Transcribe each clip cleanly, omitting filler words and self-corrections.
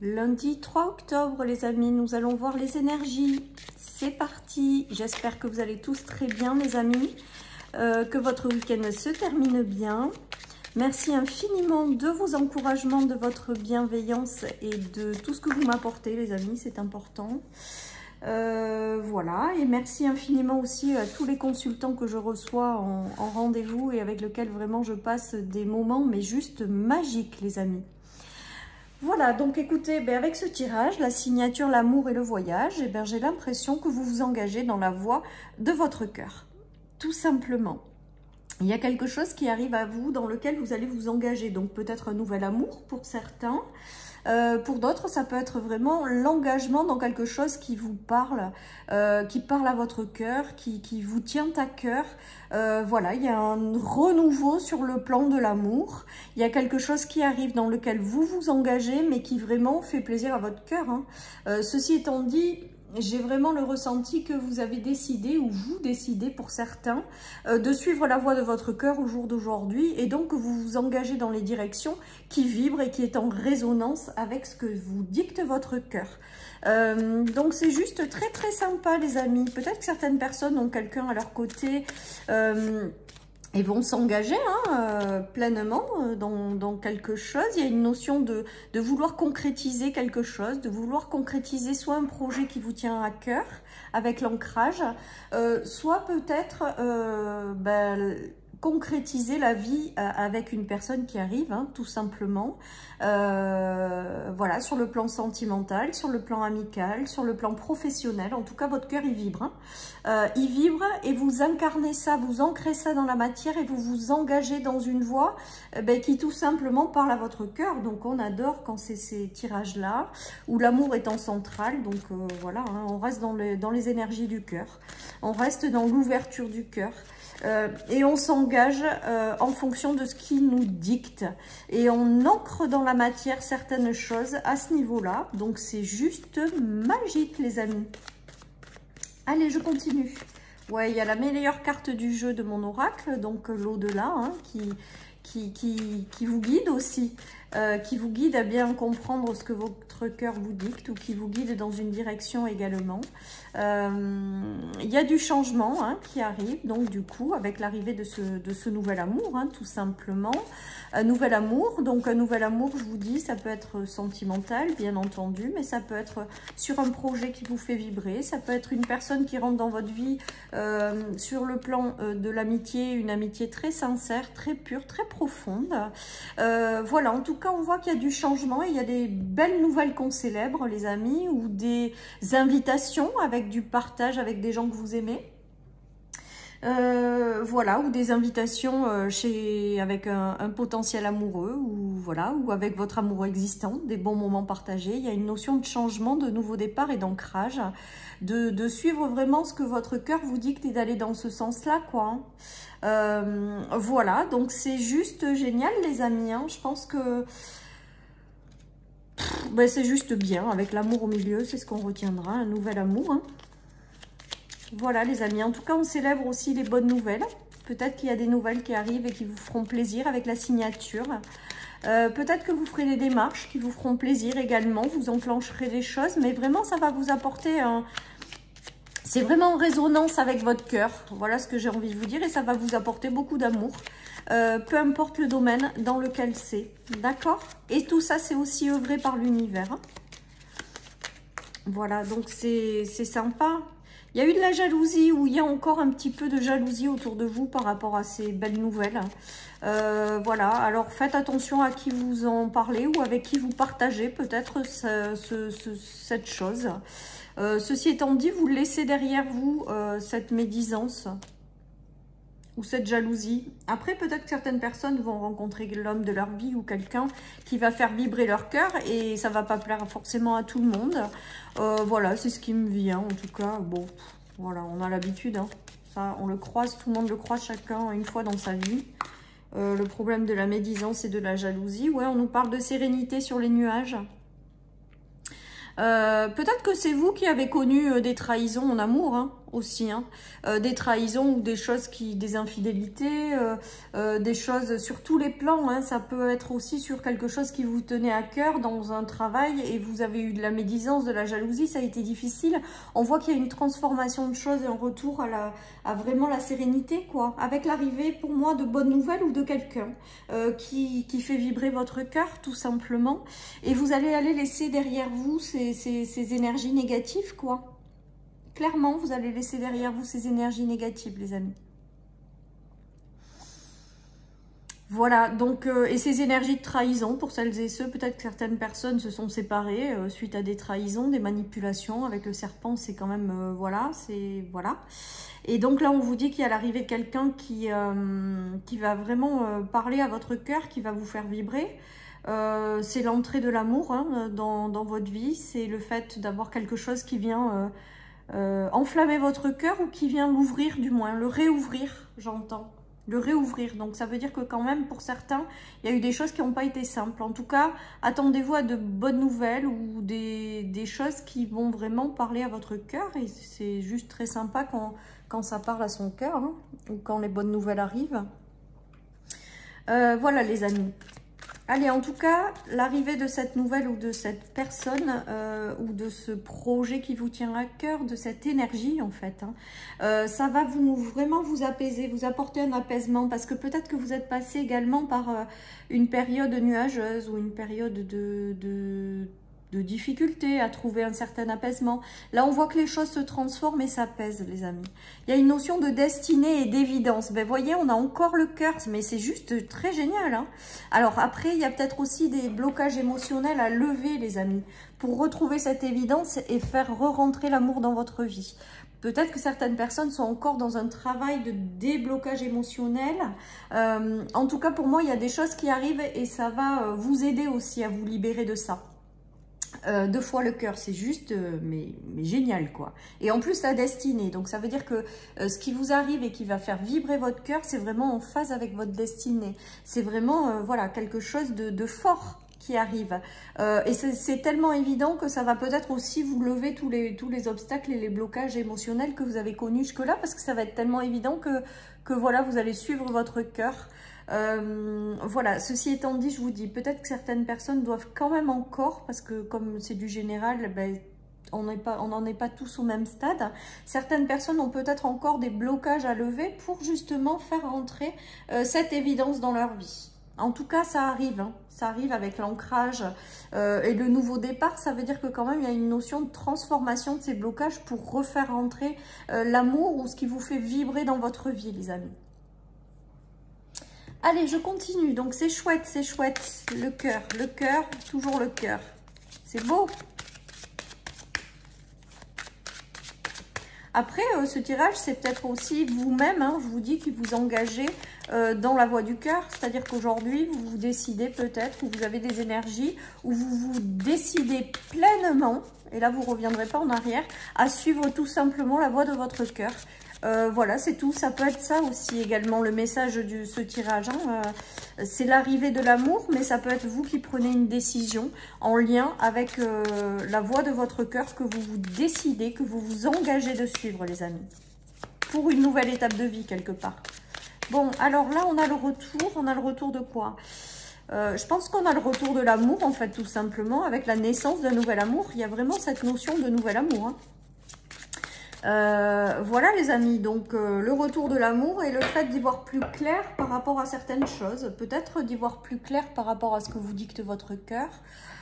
Lundi 3 octobre, les amis, nous allons voir les énergies. C'est parti. J'espère que vous allez tous très bien, les amis. Que votre week-end se termine bien. Merci infiniment de vos encouragements, de votre bienveillance et de tout ce que vous m'apportez, les amis. C'est important. Voilà. Et merci infiniment aussi à tous les consultants que je reçois en rendez-vous et avec lesquels vraiment je passe des moments, mais juste magiques, les amis. Voilà, donc écoutez, avec ce tirage, la signature, l'amour et le voyage, j'ai l'impression que vous vous engagez dans la voie de votre cœur. Tout simplement. Il y a quelque chose qui arrive à vous dans lequel vous allez vous engager. Donc peut-être un nouvel amour pour certains. Pour d'autres, ça peut être vraiment l'engagement dans quelque chose qui vous parle, qui parle à votre cœur, qui vous tient à cœur. Voilà, il y a un renouveau sur le plan de l'amour. Il y a quelque chose qui arrive dans lequel vous vous engagez, mais qui vraiment fait plaisir à votre cœur. Ceci étant dit, j'ai vraiment le ressenti que vous avez décidé, ou vous décidez pour certains, de suivre la voie de votre cœur au jour d'aujourd'hui, et donc que vous vous engagez dans les directions qui vibrent et qui est en résonance avec ce que vous dicte votre cœur. Donc c'est juste très très sympa, les amis. Peut-être que certaines personnes ont quelqu'un à leur côté et vont s'engager pleinement dans quelque chose. Il y a une notion de vouloir concrétiser quelque chose, de vouloir concrétiser soit un projet qui vous tient à cœur avec l'ancrage, soit peut-être concrétiser la vie avec une personne qui arrive, tout simplement. Voilà, sur le plan sentimental, sur le plan amical, sur le plan professionnel. En tout cas, votre cœur, il vibre. Il vibre et vous incarnez ça, vous ancrez ça dans la matière et vous vous engagez dans une voie qui tout simplement parle à votre cœur. Donc, on adore quand c'est ces tirages-là, où l'amour est en centrale. Donc, voilà, on reste dans les énergies du cœur. On reste dans l'ouverture du cœur. Et on s'engage en fonction de ce qui nous dicte. Et on ancre dans la matière certaines choses à ce niveau-là. Donc, c'est juste magique, les amis. Allez, je continue. Ouais, il y a la meilleure carte du jeu de mon oracle, donc l'au-delà, qui vous guide aussi. Qui vous guide à bien comprendre ce que votre cœur vous dicte ou qui vous guide dans une direction également. Il y a du changement qui arrive, donc du coup, avec l'arrivée de ce nouvel amour, tout simplement. Un nouvel amour, donc un nouvel amour, je vous dis, ça peut être sentimental, bien entendu, mais ça peut être sur un projet qui vous fait vibrer, ça peut être une personne qui rentre dans votre vie sur le plan de l'amitié, une amitié très sincère, très pure, très profonde. Voilà, en tout cas, on voit qu'il y a du changement et il y a des belles nouvelles qu'on célèbre, les amis, ou des invitations avec du partage avec des gens que vous aimez. Voilà, ou des invitations avec un potentiel amoureux, ou voilà, ou avec votre amoureux existant, des bons moments partagés. Il y a une notion de changement, de nouveau départ et d'ancrage, de suivre vraiment ce que votre cœur vous dicte et d'aller dans ce sens-là, quoi. Voilà, donc c'est juste génial, les amis. Je pense que c'est juste bien, avec l'amour au milieu, c'est ce qu'on retiendra, un nouvel amour. Voilà, les amis. En tout cas, on célèbre aussi les bonnes nouvelles. Peut-être qu'il y a des nouvelles qui arrivent et qui vous feront plaisir avec la signature. Peut-être que vous ferez des démarches qui vous feront plaisir également. Vous enclencherez des choses, mais vraiment, ça va vous apporter un... C'est vraiment en résonance avec votre cœur. Voilà ce que j'ai envie de vous dire. Et ça va vous apporter beaucoup d'amour. Peu importe le domaine dans lequel c'est. D'accord? Et tout ça, c'est aussi œuvré par l'univers. Voilà, donc c'est sympa. Il y a eu de la jalousie, ou il y a encore un petit peu de jalousie autour de vous par rapport à ces belles nouvelles. Voilà, alors faites attention à qui vous en parlez ou avec qui vous partagez peut-être cette chose. Ceci étant dit, vous laissez derrière vous cette médisance ou cette jalousie. Après, peut-être que certaines personnes vont rencontrer l'homme de leur vie ou quelqu'un qui va faire vibrer leur cœur et ça va pas plaire forcément à tout le monde. Voilà, c'est ce qui me vient en tout cas. Bon, voilà, on a l'habitude. Ça, on le croise, tout le monde le croise chacun une fois dans sa vie. Le problème de la médisance et de la jalousie. Ouais, on nous parle de sérénité sur les nuages. Peut-être que c'est vous qui avez connu des trahisons en amour. aussi, hein. Des trahisons ou des choses des infidélités, des choses sur tous les plans, hein. Ça peut être aussi sur quelque chose qui vous tenait à cœur dans un travail et vous avez eu de la médisance, de la jalousie, ça a été difficile. On voit qu'il y a une transformation de choses et un retour à vraiment la sérénité, quoi. Avec l'arrivée, pour moi, de bonnes nouvelles ou de quelqu'un qui fait vibrer votre cœur, tout simplement. Et vous allez laisser derrière vous ces énergies négatives, quoi. Clairement, vous allez laisser derrière vous ces énergies négatives, les amis. Voilà, donc, et ces énergies de trahison, pour celles et ceux, peut-être que certaines personnes se sont séparées suite à des trahisons, des manipulations. Avec le serpent, c'est quand même, voilà, c'est, voilà. Et donc là, on vous dit qu'il y a l'arrivée de quelqu'un qui va vraiment parler à votre cœur, qui va vous faire vibrer. C'est l'entrée de l'amour, hein, dans votre vie. C'est le fait d'avoir quelque chose qui vient... enflammer votre cœur ou qui vient l'ouvrir, du moins, le réouvrir, j'entends, le réouvrir. Donc ça veut dire que quand même, pour certains, il y a eu des choses qui n'ont pas été simples. En tout cas, attendez-vous à de bonnes nouvelles ou des choses qui vont vraiment parler à votre cœur. Et c'est juste très sympa quand ça parle à son cœur, hein, ou quand les bonnes nouvelles arrivent. Voilà les amis. Allez, en tout cas, l'arrivée de cette nouvelle ou de cette personne ou de ce projet qui vous tient à cœur, de cette énergie en fait, hein, ça va vraiment vous apaiser, vous apporter un apaisement parce que peut-être que vous êtes passé également par une période nuageuse ou une période de difficulté à trouver un certain apaisement. Là, on voit que les choses se transforment et s'apaisent, les amis. Il y a une notion de destinée et d'évidence. Ben, voyez, on a encore le cœur, mais c'est juste très génial, hein. Alors, après, il y a peut-être aussi des blocages émotionnels à lever, les amis, pour retrouver cette évidence et faire re-rentrer l'amour dans votre vie. Peut-être que certaines personnes sont encore dans un travail de déblocage émotionnel. En tout cas, pour moi, il y a des choses qui arrivent et ça va vous aider aussi à vous libérer de ça. 2 fois le cœur, c'est juste mais génial quoi. Et en plus la destinée, donc ça veut dire que ce qui vous arrive et qui va faire vibrer votre cœur, c'est vraiment en phase avec votre destinée. C'est vraiment voilà, quelque chose de fort qui arrive. Et c'est tellement évident que ça va peut-être aussi vous lever tous les obstacles et les blocages émotionnels que vous avez connus jusque-là, parce que ça va être tellement évident que voilà, vous allez suivre votre cœur. Voilà, ceci étant dit, je vous dis, peut-être que certaines personnes doivent quand même encore, parce que comme c'est du général, ben, on n'en est pas tous au même stade. Certaines personnes ont peut-être encore des blocages à lever pour justement faire rentrer cette évidence dans leur vie. En tout cas, ça arrive, hein. Ça arrive avec l'ancrage et le nouveau départ. Ça veut dire que quand même, il y a une notion de transformation de ces blocages pour refaire rentrer l'amour ou ce qui vous fait vibrer dans votre vie, les amis. Allez, je continue. Donc, c'est chouette, c'est chouette. Le cœur, toujours le cœur. C'est beau. Après, ce tirage, c'est peut-être aussi vous-même, hein, je vous dis, qui vous engagez dans la voie du cœur. C'est-à-dire qu'aujourd'hui, vous vous décidez peut-être, ou vous avez des énergies, où vous vous décidez pleinement, et là, vous ne reviendrez pas en arrière, à suivre tout simplement la voie de votre cœur. Voilà, c'est tout. Ça peut être ça aussi également, le message de ce tirage, hein. C'est l'arrivée de l'amour, mais ça peut être vous qui prenez une décision en lien avec la voie de votre cœur que vous vous décidez, que vous vous engagez de suivre, les amis. Pour une nouvelle étape de vie, quelque part. Bon, alors là, on a le retour. On a le retour de quoi ? Je pense qu'on a le retour de l'amour, en fait, tout simplement. Avec la naissance d'un nouvel amour, il y a vraiment cette notion de nouvel amour, hein. Voilà les amis, donc le retour de l'amour et le fait d'y voir plus clair par rapport à certaines choses, peut-être d'y voir plus clair par rapport à ce que vous dicte votre cœur,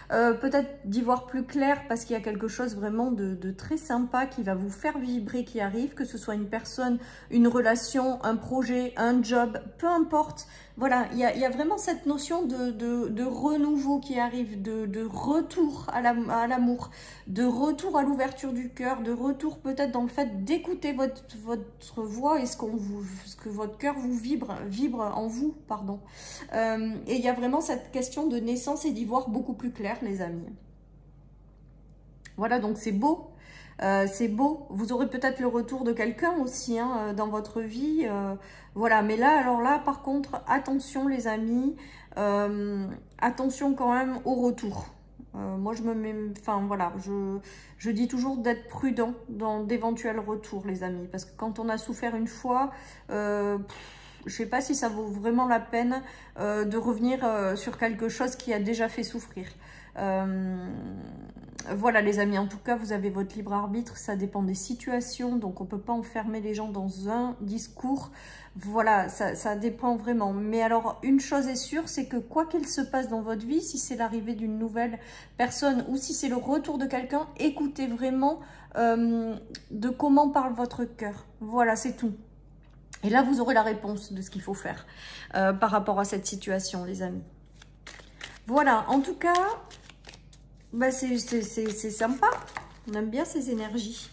peut-être d'y voir plus clair parce qu'il y a quelque chose vraiment de très sympa qui va vous faire vibrer, qui arrive, que ce soit une personne, une relation, un projet, un job, peu importe. Voilà, il y a vraiment cette notion de renouveau qui arrive, de retour à l'amour, de retour à l'ouverture du cœur, de retour peut-être dans le fait d'écouter votre voix et ce que votre cœur vous vibre en vous, pardon. Et il y a vraiment cette question de naissance et d'y voir beaucoup plus clair, les amis. Voilà, donc c'est beau. C'est beau. Vous aurez peut-être le retour de quelqu'un aussi, hein, dans votre vie. Voilà, mais là, alors là, par contre, attention les amis. Attention quand même au retour. Moi, je me mets... Enfin, voilà, je dis toujours d'être prudent dans d'éventuels retours, les amis. Parce que quand on a souffert une fois, je sais pas si ça vaut vraiment la peine de revenir sur quelque chose qui a déjà fait souffrir. Voilà les amis, en tout cas vous avez votre libre arbitre, ça dépend des situations, donc on peut pas enfermer les gens dans un discours, voilà, ça dépend vraiment. Mais alors une chose est sûre, c'est que quoi qu'il se passe dans votre vie, si c'est l'arrivée d'une nouvelle personne ou si c'est le retour de quelqu'un, écoutez vraiment de comment parle votre cœur, voilà c'est tout. Et là vous aurez la réponse de ce qu'il faut faire par rapport à cette situation les amis. Voilà, en tout cas... Bah c'est sympa, on aime bien ces énergies.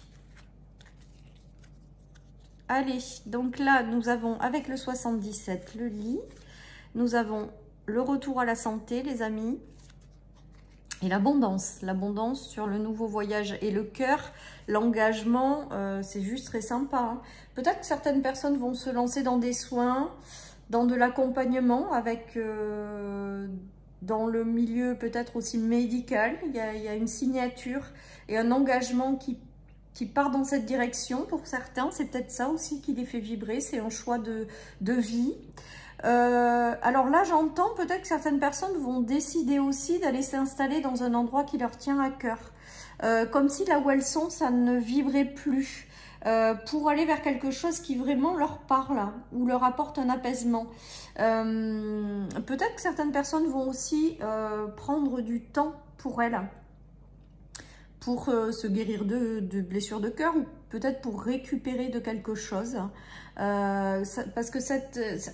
Allez, donc là, nous avons avec le 77 le lit, nous avons le retour à la santé, les amis, et l'abondance sur le nouveau voyage et le cœur, l'engagement, c'est juste très sympa. Hein. Peut-être que certaines personnes vont se lancer dans des soins, dans de l'accompagnement avec... dans le milieu peut-être aussi médical, il y a une signature et un engagement qui part dans cette direction pour certains. C'est peut-être ça aussi qui les fait vibrer, c'est un choix de vie. Alors là, j'entends peut-être que certaines personnes vont décider aussi d'aller s'installer dans un endroit qui leur tient à cœur. Comme si là où elles sont, ça ne vibrait plus. Pour aller vers quelque chose qui vraiment leur parle ou leur apporte un apaisement. Peut-être que certaines personnes vont aussi prendre du temps pour elles, pour se guérir de blessures de cœur ou peut-être pour récupérer de quelque chose. Parce que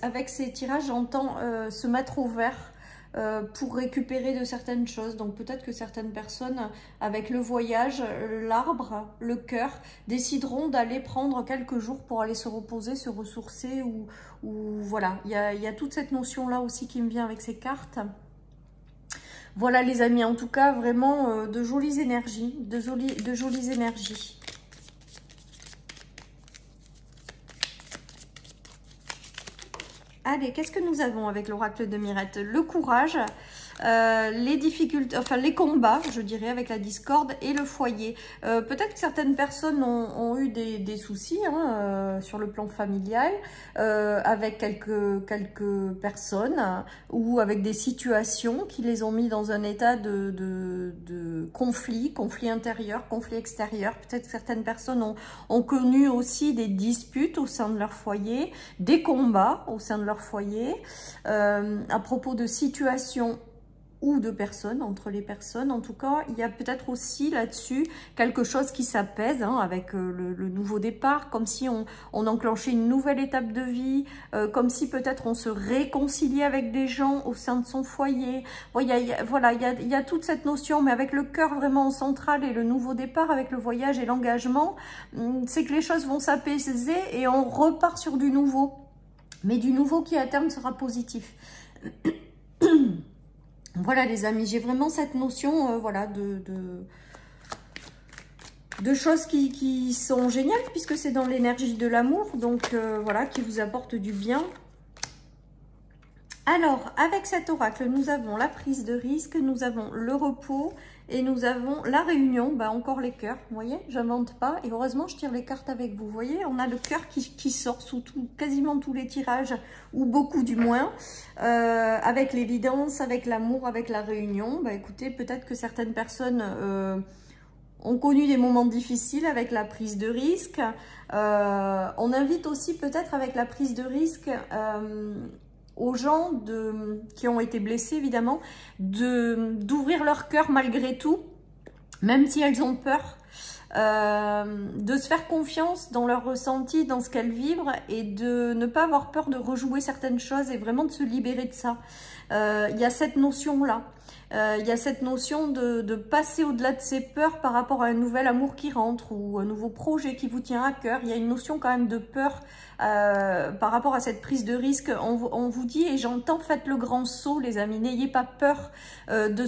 avec ces tirages, j'entends se mettre au vert pour récupérer de certaines choses. Donc peut-être que certaines personnes, avec le voyage, l'arbre, le cœur, décideront d'aller prendre quelques jours pour aller se reposer, se ressourcer ou voilà. Il y a toute cette notion-là aussi qui me vient avec ces cartes. Voilà les amis, en tout cas, vraiment de jolies énergies, de jolies énergies. Allez, qu'est-ce que nous avons avec l'oracle de Mirette? Le courage, les difficultés, enfin les combats, je dirais, avec la discorde et le foyer. Peut-être que certaines personnes ont eu des soucis hein, sur le plan familial, avec quelques personnes ou avec des situations qui les ont mis dans un état de conflit intérieur, conflit extérieur. Peut-être que certaines personnes ont connu aussi des disputes au sein de leur foyer, des combats au sein de leur foyer, à propos de situations ou de personnes, entre les personnes. En tout cas, il y a peut-être aussi là-dessus quelque chose qui s'apaise hein, avec le nouveau départ, comme si on enclenchait une nouvelle étape de vie, comme si peut-être on se réconciliait avec des gens au sein de son foyer. Bon, il y a toute cette notion, mais avec le cœur vraiment central et le nouveau départ, avec le voyage et l'engagement, c'est que les choses vont s'apaiser et on repart sur du nouveau. Mais du nouveau qui à terme sera positif. Voilà les amis, j'ai vraiment cette notion voilà, de choses qui sont géniales puisque c'est dans l'énergie de l'amour, donc voilà, qui vous apporte du bien. Alors, avec cet oracle, nous avons la prise de risque, nous avons le repos et nous avons la réunion, bah encore les cœurs, vous voyez, j'invente pas. Et heureusement, je tire les cartes avec vous, vous voyez, on a le cœur qui sort sous quasiment tous les tirages, ou beaucoup du moins, avec l'évidence, avec l'amour, avec la réunion. Bah écoutez, peut-être que certaines personnes ont connu des moments difficiles avec la prise de risque. On invite aussi peut-être avec la prise de risque... aux gens qui ont été blessés, évidemment, d'ouvrir leur cœur malgré tout, même si elles ont peur, de se faire confiance dans leur ressenti, dans ce qu'elles vivent, et de ne pas avoir peur de rejouer certaines choses et vraiment de se libérer de ça. Il y a cette notion-là. Il y a cette notion de passer au-delà de ses peurs par rapport à un nouvel amour qui rentre ou un nouveau projet qui vous tient à cœur. Il y a une notion quand même de peur par rapport à cette prise de risque. On vous dit, et j'entends, faites le grand saut les amis, n'ayez pas peur des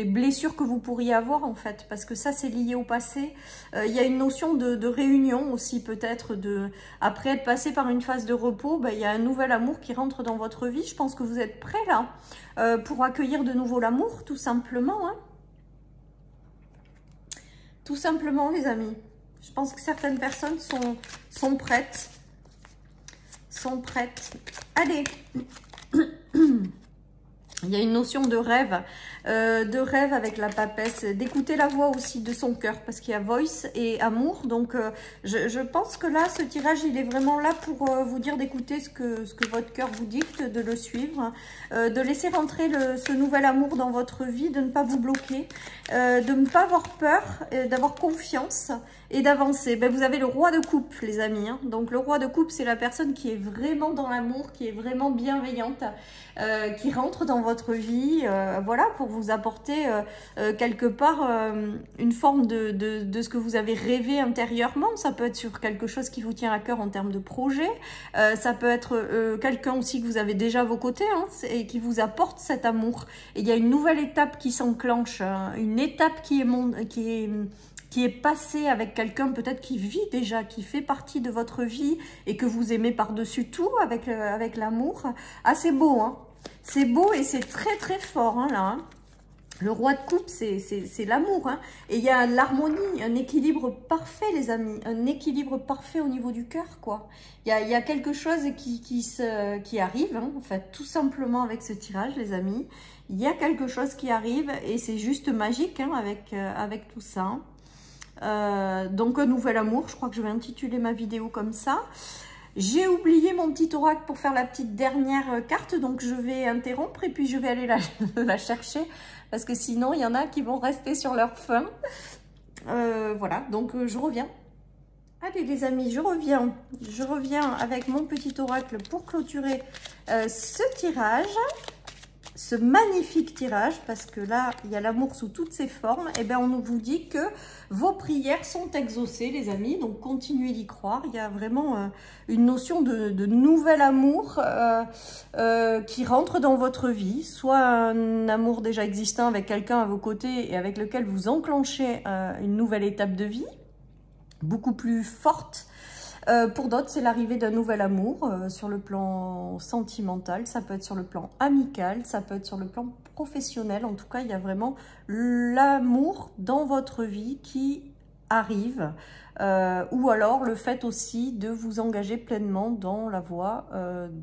blessures que vous pourriez avoir en fait, parce que ça c'est lié au passé. Il y a une notion de réunion aussi peut-être, après être passé par une phase de repos, il y a un nouvel amour qui rentre dans votre vie. Je pense que vous êtes prêts là. pour accueillir de nouveau l'amour, tout simplement. Hein. Tout simplement, les amis. Je pense que certaines personnes sont prêtes. Sont prêtes. Allez. Il y a une notion de rêve avec la papesse, d'écouter la voix aussi de son cœur, parce qu'il y a voice et amour. Donc, je pense que là, ce tirage, il est vraiment là pour vous dire d'écouter ce que votre cœur vous dicte, de le suivre, de laisser rentrer ce nouvel amour dans votre vie, de ne pas vous bloquer, de ne pas avoir peur, d'avoir confiance et d'avancer. Ben, vous avez le roi de coupe, les amis. Hein. Donc, le roi de coupe, c'est la personne qui est vraiment dans l'amour, qui est vraiment bienveillante, qui rentre dans votre vie, voilà, pour vous apporter quelque part une forme de ce que vous avez rêvé intérieurement. Ça peut être sur quelque chose qui vous tient à cœur en termes de projet. Ça peut être quelqu'un aussi que vous avez déjà à vos côtés, hein, et qui vous apporte cet amour. Et il y a une nouvelle étape qui s'enclenche, une étape qui est passée avec quelqu'un peut-être qui vit déjà, qui fait partie de votre vie et que vous aimez par-dessus tout avec l'amour. Ah, c'est beau, hein. C'est beau et c'est très très fort, hein, là. Hein. Le roi de coupe, c'est l'amour. Hein. Et il y a l'harmonie, un équilibre parfait, les amis. Un équilibre parfait au niveau du cœur, quoi. Il y a quelque chose qui arrive, hein, en fait, tout simplement avec ce tirage, les amis. Il y a quelque chose qui arrive et c'est juste magique, hein, avec tout ça. Donc, un nouvel amour, je crois que je vais intituler ma vidéo comme ça. J'ai oublié mon petit oracle pour faire la petite dernière carte, donc je vais interrompre et puis je vais aller la chercher parce que sinon il y en a qui vont rester sur leur faim. Voilà, donc je reviens. Allez les amis, je reviens avec mon petit oracle pour clôturer ce tirage. Ce magnifique tirage, parce que là, il y a l'amour sous toutes ses formes, et bien on vous dit que vos prières sont exaucées, les amis, donc continuez d'y croire. Il y a vraiment une notion de nouvel amour qui rentre dans votre vie, soit un amour déjà existant avec quelqu'un à vos côtés et avec lequel vous enclenchez une nouvelle étape de vie, beaucoup plus forte. Pour d'autres, c'est l'arrivée d'un nouvel amour sur le plan sentimental, ça peut être sur le plan amical, ça peut être sur le plan professionnel. En tout cas, il y a vraiment l'amour dans votre vie qui arrive. Ou alors le fait aussi de vous engager pleinement dans la voie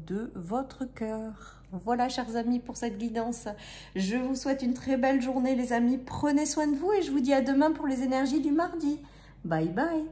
de votre cœur. Voilà, chers amis, pour cette guidance. Je vous souhaite une très belle journée, les amis. Prenez soin de vous et je vous dis à demain pour les énergies du mardi. Bye bye.